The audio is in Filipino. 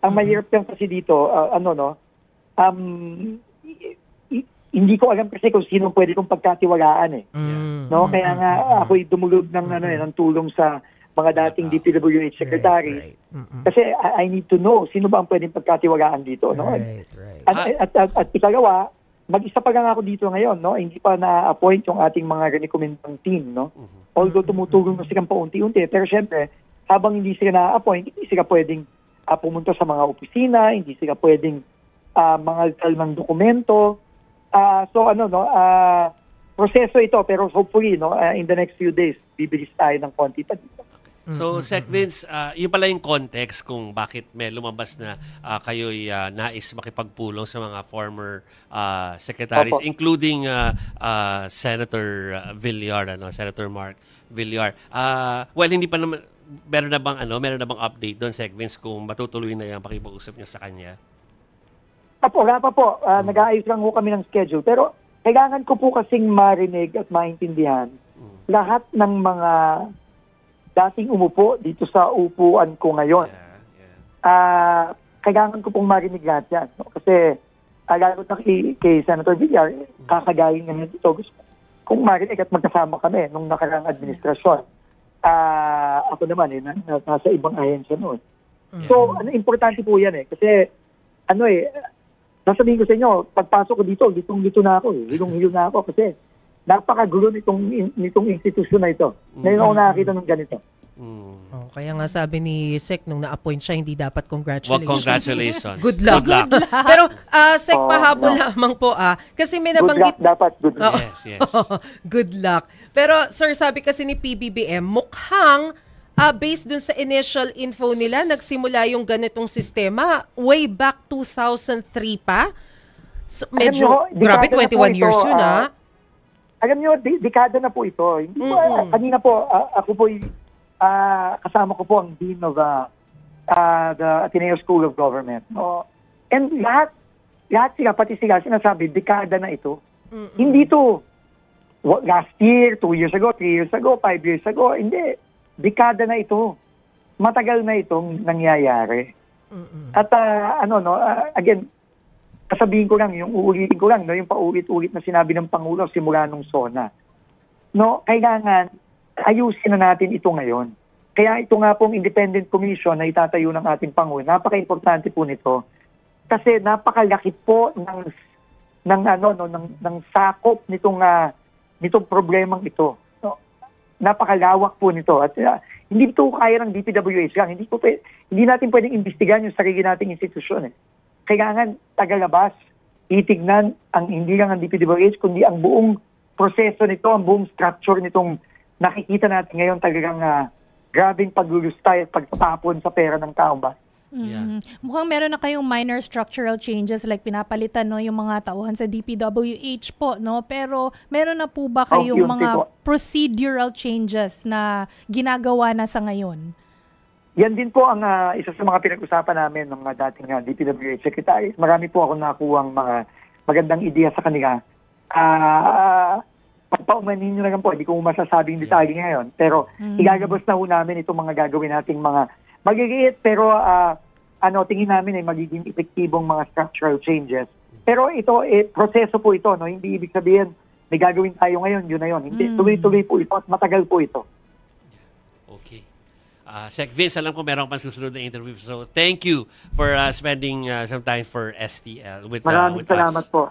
Ang mahirap lang kasi dito, hindi ko alam kasi kung sino pwede kong pagkatiwalaan eh. No, kaya nga ako'y dumulog ng tulong sa mga dating DPWH secretary. Kasi I need to know sino ba ang pwedeng pagkatiwalaan dito, no? At ikalawa, mag-isa pa lang ako dito ngayon, no? Hindi pa na-appoint yung ating mga recommending team, no? Although tumutulong na silang paunti-unti, pero syempre, habang hindi sila na-appoint, hindi sila pwedeng pumunta sa mga opisina, hindi sila pwedeng mangalkal ng dokumento. Proseso ito, pero hopefully, no, in the next few days, bibilis tayo ng konti pa dito. So, Sec Vince, yun pala yung context kung bakit may lumabas na kayo'y nais makipagpulong sa mga former secretaries, including Senator Villar, Senator Mark Villar. Well, hindi pa naman, meron na bang update doon, Sec Vince, kung matutuloy na yung pakipag-usap niyo sa kanya? Wala pa po. Nag-aayos lang po kami ng schedule. Pero kailangan ko po kasing marinig at maintindihan lahat ng mga dating umupo dito sa upuan ko ngayon. Kailangan ko pong marinig lahat yan. No? Kasi lalo na kay Senator Villar, kakagaling naman dito. Gusto kung marinig at magkasama kami nung nakarang administrasyon. Ako naman, nasa ibang ahensya noon. So, importante po yan eh. Kasi, nasabihin ko sa inyo, pagpasok ko dito, litong-lito na ako. Hilong-hilo na ako kasi napakagulo nitong institusyon na ito. Ngayon ako nakakita ng ganito. Kaya nga sabi ni Sec, nung na-appoint siya, hindi dapat congratulations. Well, congratulations. Good luck. Pero Sec, pahabol lamang po kasi may nabanggit. Good luck dapat. Good luck. Yes. Good luck. Pero sir, sabi kasi ni PBBM, mukhang based dun sa initial info nila, nagsimula yung ganitong sistema way back 2003 pa. So, medyo, grabe, 21 years yun Alam nyo, dekada na po ito. Hindi po, kanina po, ako po, kasama ko po ang Dean of the Ateneo School of Government. And lahat sila, pati sila, sinasabi, dekada na ito. Hindi to last year, 2 years ago, 3 years ago, 5 years ago. Hindi. Dekada na ito. Matagal na itong nangyayari. At again, sasabihin ko lang, uulitin ko lang, yung paulit-ulit na sinabi ng Pangulo simula nung SONA. No, kailangan ayusin na natin ito ngayon. Kaya ito nga pong independent commission na itatayo ng ating Pangulo, napaka-importante po nito. Kasi napakalaki po ng sakop nitong problemang ito. No, napakalawak po nito. At hindi ito kaya ng DPWH lang. Hindi natin pwedeng imbestigahan yung sarili nating institusyon eh. Kailangan tagalabas, itignan hindi lang ang DPWH, kundi ang buong proseso nito, ang buong structure nitong nakikita natin ngayon talagang grabing paglulustay at pagtatapon sa pera ng taong bayan. Mukhang meron na kayong minor structural changes like pinapalitan yung mga tauhan sa DPWH po, no? Pero meron na po ba kayong mga procedural changes na ginagawa na sa ngayon? Yan din po ang isa sa mga pinag-usapan namin ng mga dating DPWH secretaries. Marami po ako nakuhang mga magandang ideya sa kanila. Pagpaumanin nyo na lang po, hindi ko masasabing detalye ngayon. Pero igagabos na po namin itong mga gagawin nating mga magigit pero tingin namin ay magiging epektibong mga structural changes. Pero ito, proseso po ito. No? Hindi ibig sabihin, may gagawin tayo ngayon, yun na yun. Hindi, tuloy-tuloy po ito at matagal po ito. Okay. Sec Vince, alam ko meron pang susunod na interview. So, thank you for spending some time for STL with us. Maraming salamat po.